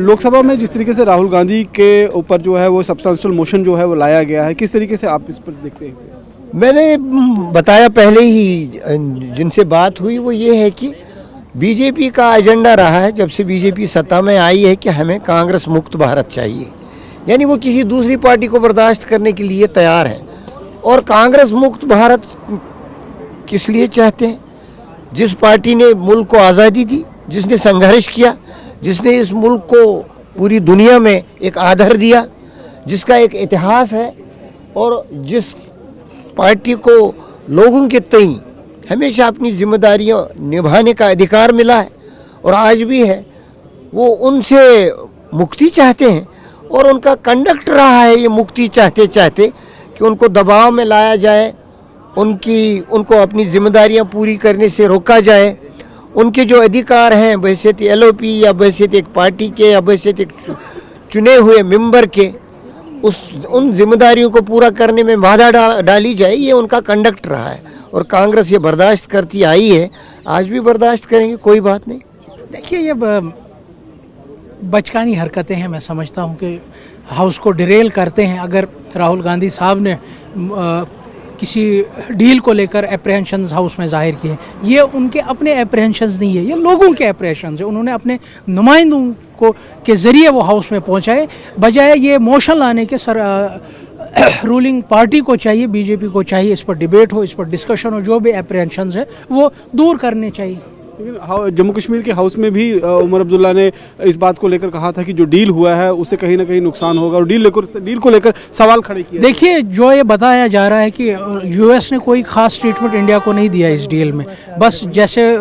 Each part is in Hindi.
लोकसभा में जिस तरीके से राहुल गांधी के ऊपर जो है वो सब्सटेंशियल मोशन जो है वो लाया गया है, किस तरीके से आप इस पर देखते हैं? मैंने बताया पहले ही, जिनसे बात हुई वो ये है कि बीजेपी का एजेंडा रहा है जब से बीजेपी सत्ता में आई है कि हमें कांग्रेस मुक्त भारत चाहिए, यानी वो किसी दूसरी पार्टी को बर्दाश्त करने के लिए तैयार है। और कांग्रेस मुक्त भारत किस लिए चाहते हैं? जिस पार्टी ने मुल्क को आज़ादी दी, जिसने संघर्ष किया, जिसने इस मुल्क को पूरी दुनिया में एक आदर दिया, जिसका एक इतिहास है, और जिस पार्टी को लोगों के तई हमेशा अपनी जिम्मेदारियां निभाने का अधिकार मिला है और आज भी है, वो उनसे मुक्ति चाहते हैं। और उनका कंडक्ट रहा है ये मुक्ति चाहते चाहते कि उनको दबाव में लाया जाए, उनको अपनी जिम्मेदारियां पूरी करने से रोका जाए, उनके जो अधिकार हैं बहैसियत एलओपी या बहैसियत एक पार्टी के या बहैसियत एक चुने हुए मेंबर के, उन जिम्मेदारियों को पूरा करने में बाधा डाली जाए, ये उनका कंडक्ट रहा है। और कांग्रेस ये बर्दाश्त करती आई है, आज भी बर्दाश्त करेंगे, कोई बात नहीं। देखिए, ये बचकानी हरकतें हैं। मैं समझता हूं कि हाउस को डिरेल करते हैं। अगर राहुल गांधी साहब ने किसी डील को लेकर एप्रीहेंशंस हाउस में जाहिर किए, ये उनके अपने एप्रीहेंशंस नहीं है, ये लोगों के एप्रीहेंशंस है। उन्होंने अपने नुमाइंदों को के ज़रिए वो हाउस में पहुंचाए, बजाय ये मोशन लाने के रूलिंग पार्टी को चाहिए, बीजेपी को चाहिए इस पर डिबेट हो, इस पर डिस्कशन हो, जो भी एप्रीहेंशंस है वो दूर करने चाहिए। लेकिन जम्मू कश्मीर के हाउस में भी उमर अब्दुल्ला ने इस बात को लेकर कहा था कि जो डील हुआ है उससे कहीं ना कहीं नुकसान होगा, और डील को लेकर सवाल खड़े किए। देखिए, जो ये बताया जा रहा है कि यूएस ने कोई खास ट्रीटमेंट इंडिया को नहीं दिया इस डील में, बस जैसे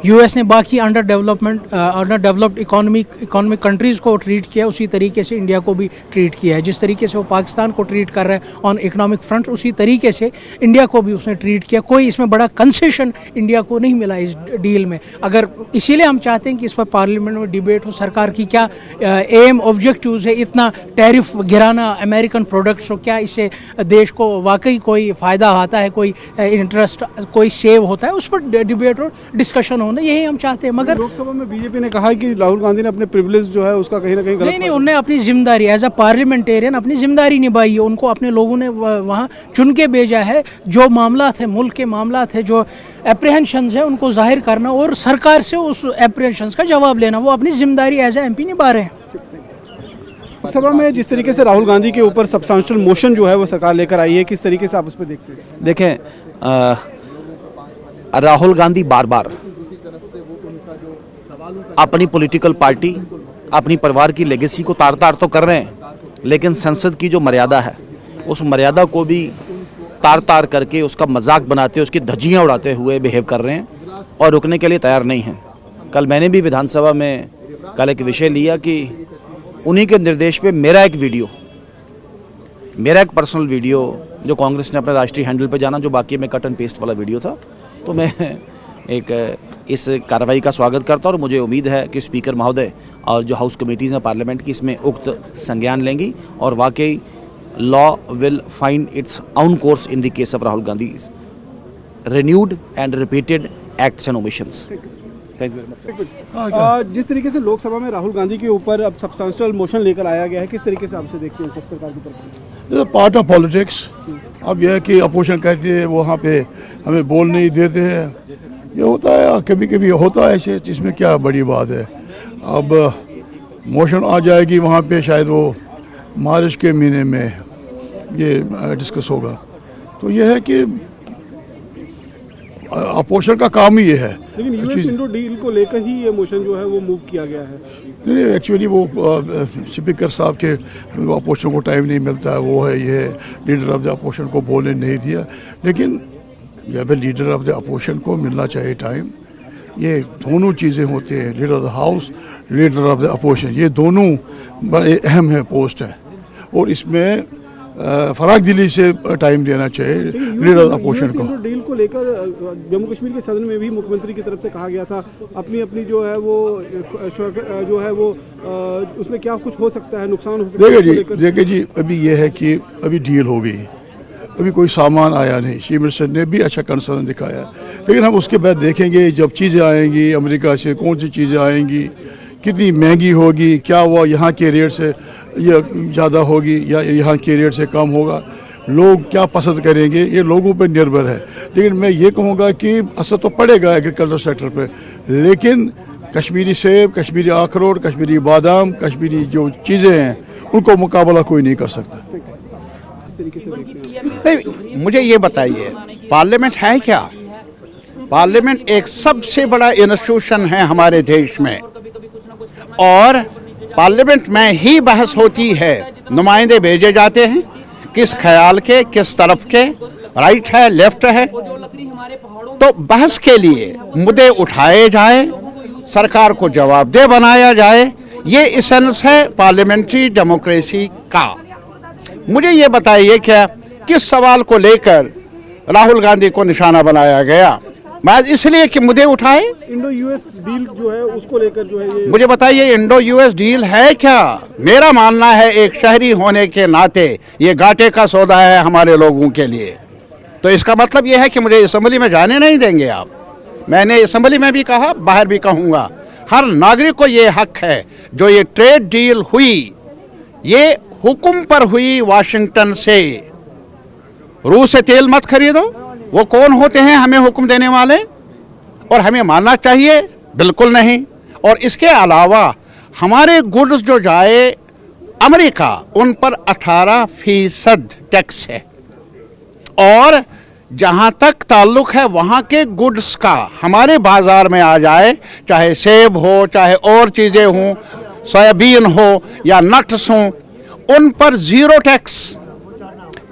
यूएस ने बाकी अंडर डेवलप्ड इकोनॉमिक कंट्रीज़ को ट्रीट किया, उसी तरीके से इंडिया को भी ट्रीट किया है। जिस तरीके से वो पाकिस्तान को ट्रीट कर रहा है ऑन इकोनॉमिक फ्रंट, उसी तरीके से इंडिया को भी उसने ट्रीट किया। कोई इसमें बड़ा कंसेशन इंडिया को नहीं मिला इस डील में। अगर इसीलिए हम चाहते हैं कि इस पर पार्लियामेंट में डिबेट हो, सरकार की क्या एम ऑब्जेक्टिव्स है, इतना टैरिफ गिराना अमेरिकन प्रोडक्ट्स हो, क्या इससे देश को वाकई कोई फ़ायदा आता है, कोई इंटरेस्ट कोई सेव होता है, उस पर डिबेट और डिस्कशन होना, यही हम चाहते हैं। मगर लोकसभा में बीजेपी ने कहा कि राहुल गांधी ने अपने प्रिविलेज जो है उसका कहीं ना कहीं गलत नहीं, उन्होंने अपनी जिम्मेदारी एज अ पार्लियामेंटेरियन अपनी जिम्मेदारी निभाई है। उनको अपने लोगों ने वहाँ चुन के भेजा है। जो मामला थे, मुल्क के मामला थे, जो एप्रीहेंशंस है, उनको जाहिर करना और सरकार से उस एप्रीहेंशंस का जवाब लेना, वो अपनी जिम्मेदारी एज ए एमपी निभा रहे हैं। लोकसभा में जिस तरीके से राहुल गांधी के ऊपर सब्सटेंशियल मोशन जो है वो सरकार लेकर आई है, किस तरीके से आप उस पर देखते हैं? देखें, राहुल गांधी बार बार अपनी पॉलिटिकल पार्टी, अपनी परिवार की लेगेसी को तार तार तो कर रहे हैं, लेकिन संसद की जो मर्यादा है उस मर्यादा को भी तार तार करके उसका मजाक बनाते, उसकी धज्जियां उड़ाते हुए बिहेव कर रहे हैं और रुकने के लिए तैयार नहीं हैं। कल मैंने भी विधानसभा में कल एक विषय लिया कि उन्हीं के निर्देश पे मेरा एक पर्सनल वीडियो जो कांग्रेस ने अपने राष्ट्रीय हैंडल पे जाना, जो बाकी में कट एंड पेस्ट वाला वीडियो था, तो मैं इस कार्रवाई का स्वागत करता हूं और मुझे उम्मीद है कि स्पीकर महोदय और जो हाउस कमेटीज़ हैं पार्लियामेंट की इसमें उक्त संज्ञान लेंगी और वाकई law will find its own course in the case of Rahul Gandhi's renewed and repeated acts and omissions. Thank you very much. जिस तरीके से लोकसभा में राहुल गांधी के ऊपर अब सब्सटेंशियल मोशन लेकर आया गया है, किस तरीके से आपसे देखते हैं सरकार की तरफ से? Part of politics. अब यह है कि अपोजिशन कहती है वहाँ पे हमें बोल नहीं देते हैं, ये होता है, कभी कभी होता है ऐसे, इसमें क्या बड़ी बात है। अब मोशन आ जाएगी वहाँ पे, शायद वो मार्च के महीने में ये डिस्कस होगा। तो ये है कि अपोजिशन का काम ही ये है। लेकिन यूएस इंडो डील को लेकर ही ये मोशन जो है वो मूव किया गया है। नहीं, एक्चुअली वो स्पीकर साहब के अपोजिशन को टाइम नहीं मिलता है, वो है ये लीडर ऑफ द अपोजिशन को बोलने नहीं दिया। लेकिन जब लीडर ऑफ द अपोजिशन को मिलना चाहिए टाइम, ये दोनों चीज़ें होती हैं, leader of the house, leader of the opposition, ये दोनों बड़े अहम है पोस्ट है, और इसमें फराग दिली से टाइम देना चाहिए लीडर ऑफ अपोजिशन को। डील को लेकर जम्मू कश्मीर के सदन में भी मुख्यमंत्री की तरफ से कहा गया था, अपनी जो है वो जो है वो उसमें क्या कुछ हो सकता है, नुकसान हो सकता है। देखिए जी, अभी ये है कि अभी डील हो गई, अभी कोई सामान आया नहीं। चीफ मिनिस्टर ने भी अच्छा कंसर्न दिखाया, लेकिन हम उसके बाद देखेंगे जब चीज़ें आएंगी अमेरिका से, कौन सी चीज़ें आएंगी, कितनी महंगी होगी, क्या वो यहाँ के रेट से ये ज़्यादा होगी या यहाँ के रेट से कम होगा, लोग क्या पसंद करेंगे, ये लोगों पर निर्भर है। लेकिन मैं ये कहूँगा कि असर तो पड़ेगा एग्रीकल्चर सेक्टर पे, लेकिन कश्मीरी सेब, कश्मीरी अखरोट, कश्मीरी बादाम, कश्मीरी जो चीज़ें हैं उनको मुकाबला कोई नहीं कर सकता। नहीं, मुझे ये बताइए, पार्लियामेंट है क्या? पार्लियामेंट एक सबसे बड़ा इंस्टीट्यूशन है हमारे देश में, और पार्लियामेंट में ही बहस होती है। नुमाइंदे भेजे जाते हैं, किस ख्याल के, किस तरफ के, राइट है, लेफ्ट है, तो बहस के लिए मुद्दे उठाए जाए, सरकार को जवाबदेह बनाया जाए। ये एसेंस है पार्लियामेंट्री डेमोक्रेसी का। मुझे ये बताइए, क्या किस सवाल को लेकर राहुल गांधी को निशाना बनाया गया? बस इसलिए कि मुद्दे उठाए। इंडो यूएस डील जो है उसको लेकर जो है ये, मुझे बताइए, इंडो यूएस डील है क्या? मेरा मानना है, एक शहरी होने के नाते ये घाटे का सौदा है हमारे लोगों के लिए। तो इसका मतलब ये है कि मुझे असेंबली में जाने नहीं देंगे आप। मैंने असेंबली में भी कहा, बाहर भी कहूँगा, हर नागरिक को ये हक है, जो ये ट्रेड डील हुई ये हुक्म पर हुई वाशिंगटन से। रूस से तेल मत खरीदो, वो कौन होते हैं हमें हुक्म देने वाले? और हमें मानना चाहिए? बिल्कुल नहीं। और इसके अलावा हमारे गुड्स जो जाए अमेरिका, उन पर 18% टैक्स है, और जहां तक ताल्लुक है वहां के गुड्स का हमारे बाजार में आ जाए, चाहे सेब हो, चाहे और चीजें हों, सोयाबीन हो या नट्स हों, उन पर 0 टैक्स।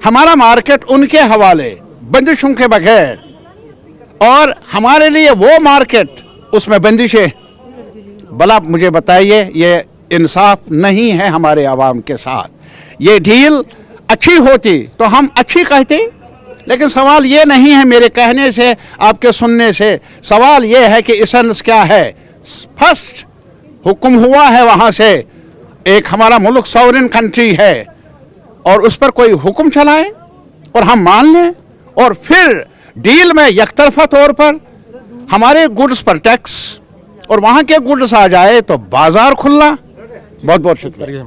हमारा मार्केट उनके हवाले, बंदिशों के बगैर, और हमारे लिए वो मार्केट, उसमें बंदिशें। भला मुझे बताइए, ये इंसाफ नहीं है हमारे आवाम के साथ। ये डील अच्छी होती तो हम अच्छी कहते, लेकिन सवाल ये नहीं है मेरे कहने से, आपके सुनने से। सवाल ये है कि एसेंस क्या है। फर्स्ट हुक्म हुआ है वहाँ से, एक हमारा मुल्क सॉवरेन कंट्री है, और उस पर कोई हुक्म चलाए और हम मान लें, और फिर डील में एकतरफा तौर पर हमारे गुड्स पर टैक्स और वहाँ के गुड्स आ जाए तो बाजार खुलना। बहुत बहुत शुक्रिया।